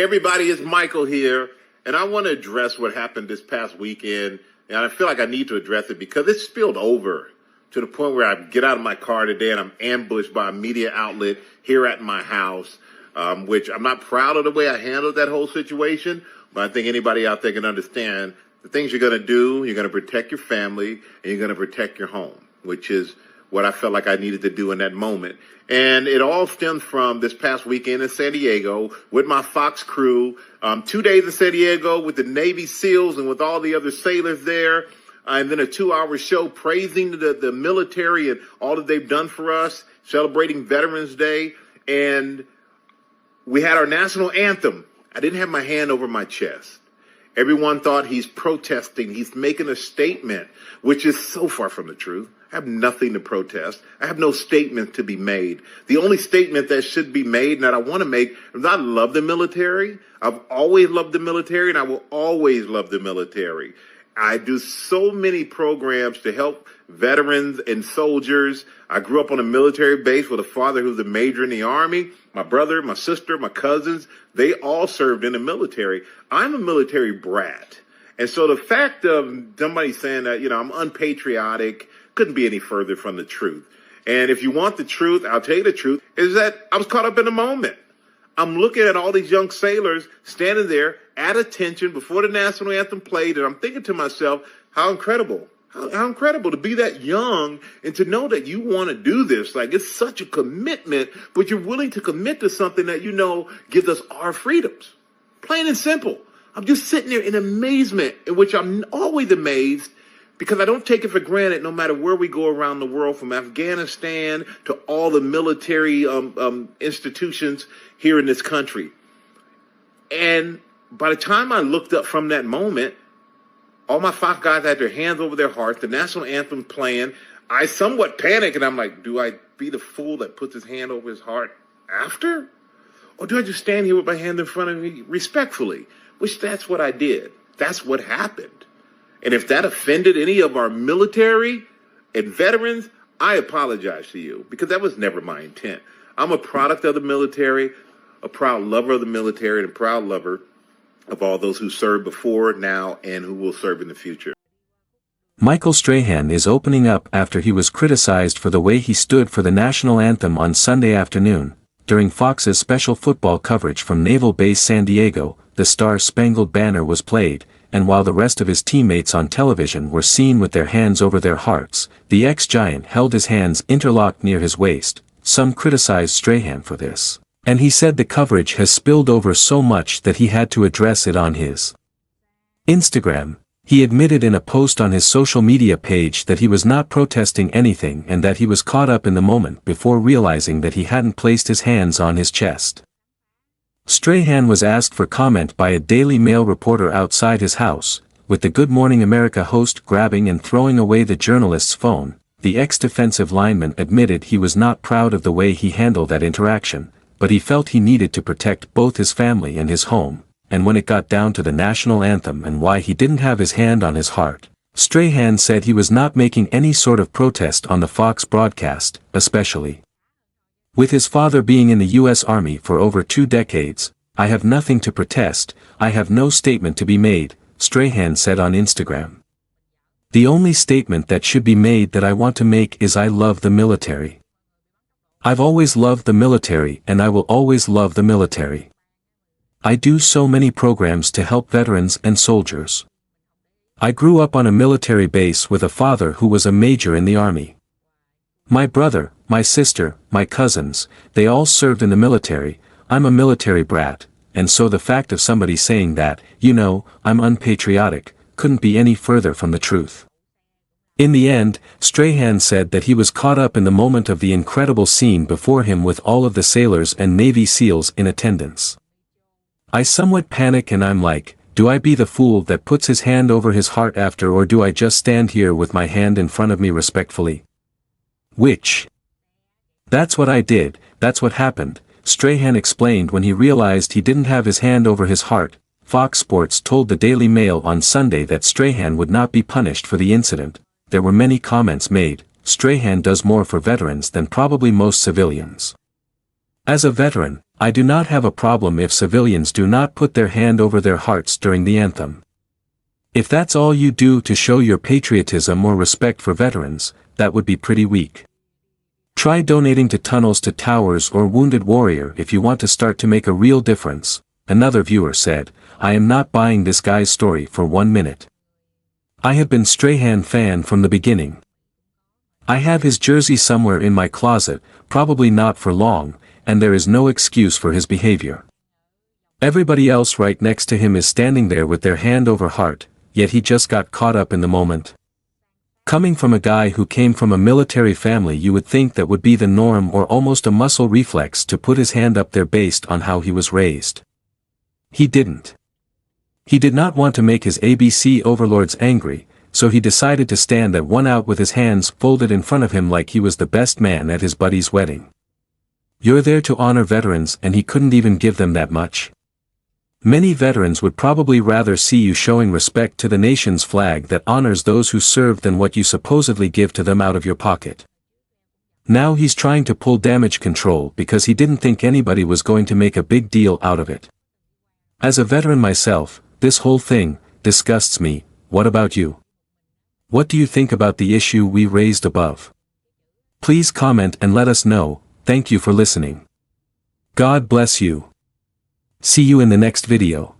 Everybody, it's Michael here, and I want to address what happened this past weekend, and I feel like I need to address it because it spilled over to the point where I get out of my car today and I'm ambushed by a media outlet here at my house, which I'm not proud of the way I handled that whole situation, but I think anybody out there can understand the things you're going to do. You're going to protect your family, and you're going to protect your home, which is what I felt like I needed to do in that moment. And it all stems from this past weekend in San Diego with my Fox crew. 2 days in San Diego with the Navy SEALs and with all the other sailors there. And then a 2-hour show praising the military and all that they've done for us, celebrating Veterans Day. And we had our national anthem. I didn't have my hand over my chest. Everyone thought he's protesting. He's making a statement, which is so far from the truth. I have nothing to protest. I have no statement to be made. The only statement that should be made and that I want to make is I love the military. I've always loved the military, and I will always love the military. I do so many programs to help veterans and soldiers. I grew up on a military base with a father who's a major in the Army. My brother, my sister, my cousins, they all served in the military. I'm a military brat. And so the fact of somebody saying that, I'm unpatriotic couldn't be any further from the truth. And if you want the truth, I'll tell you the truth, is that I was caught up in the moment. I'm looking at all these young sailors standing there at attention before the national anthem played, and I'm thinking to myself, how incredible. How incredible to be that young and to know that you want to do this. Like, it's such a commitment, but you're willing to commit to something that gives us our freedoms. Plain and simple. I'm just sitting there in amazement, in which I'm always amazed because I don't take it for granted no matter where we go around the world, from Afghanistan to all the military institutions here in this country. And by the time I looked up from that moment, all my Fox guys had their hands over their hearts, the national anthem playing. I somewhat panicked, and I'm like, do I be the fool that puts his hand over his heart after? Or do I just stand here with my hand in front of me respectfully? Which that's what I did. That's what happened. And if that offended any of our military and veterans, I apologize to you, because that was never my intent. I'm a product of the military, a proud lover of the military, and a proud lover of all those who served before, now, and who will serve in the future. Michael Strahan is opening up after he was criticized for the way he stood for the national anthem on Sunday afternoon. During Fox's special football coverage from Naval Base San Diego, the Star-Spangled Banner was played, and while the rest of his teammates on television were seen with their hands over their hearts, the ex-Giant held his hands interlocked near his waist. Some criticized Strahan for this, and he said the coverage has spilled over so much that he had to address it on his Instagram. He admitted in a post on his social media page that he was not protesting anything and that he was caught up in the moment before realizing that he hadn't placed his hands on his chest. Strahan was asked for comment by a Daily Mail reporter outside his house, with the Good Morning America host grabbing and throwing away the journalist's phone. The ex-defensive lineman admitted he was not proud of the way he handled that interaction, but he felt he needed to protect both his family and his home. And when it got down to the national anthem and why he didn't have his hand on his heart, Strahan said he was not making any sort of protest on the Fox broadcast, especially with his father being in the U.S. Army for over 2 decades. I have nothing to protest, I have no statement to be made, Strahan said on Instagram. The only statement that should be made that I want to make is I love the military. I've always loved the military and I will always love the military. I do so many programs to help veterans and soldiers. I grew up on a military base with a father who was a major in the Army. My brother, my sister, my cousins, they all served in the military. I'm a military brat, and so the fact of somebody saying that, I'm unpatriotic, couldn't be any further from the truth. In the end, Strahan said that he was caught up in the moment of the incredible scene before him with all of the sailors and Navy SEALs in attendance. I somewhat panic and I'm like, do I be the fool that puts his hand over his heart after, or do I just stand here with my hand in front of me respectfully? Which? That's what I did, that's what happened, Strahan explained when he realized he didn't have his hand over his heart. Fox Sports told the Daily Mail on Sunday that Strahan would not be punished for the incident. There were many comments made. Strahan does more for veterans than probably most civilians. As a veteran, I do not have a problem if civilians do not put their hand over their hearts during the anthem. If that's all you do to show your patriotism or respect for veterans, that would be pretty weak. Try donating to Tunnels to Towers or Wounded Warrior if you want to start to make a real difference. Another viewer said, I am not buying this guy's story for 1 minute. I have been Strahan fan from the beginning. I have his jersey somewhere in my closet, probably not for long, and there is no excuse for his behavior. Everybody else right next to him is standing there with their hand over heart, yet he just got caught up in the moment. Coming from a guy who came from a military family, you would think that would be the norm or almost a muscle reflex to put his hand up there based on how he was raised. He didn't. He did not want to make his ABC overlords angry, so he decided to stand that one out with his hands folded in front of him like he was the best man at his buddy's wedding. You're there to honor veterans and he couldn't even give them that much. Many veterans would probably rather see you showing respect to the nation's flag that honors those who served than what you supposedly give to them out of your pocket. Now he's trying to pull damage control because he didn't think anybody was going to make a big deal out of it. As a veteran myself, this whole thing disgusts me. What about you? What do you think about the issue we raised above? Please comment and let us know. Thank you for listening. God bless you. See you in the next video.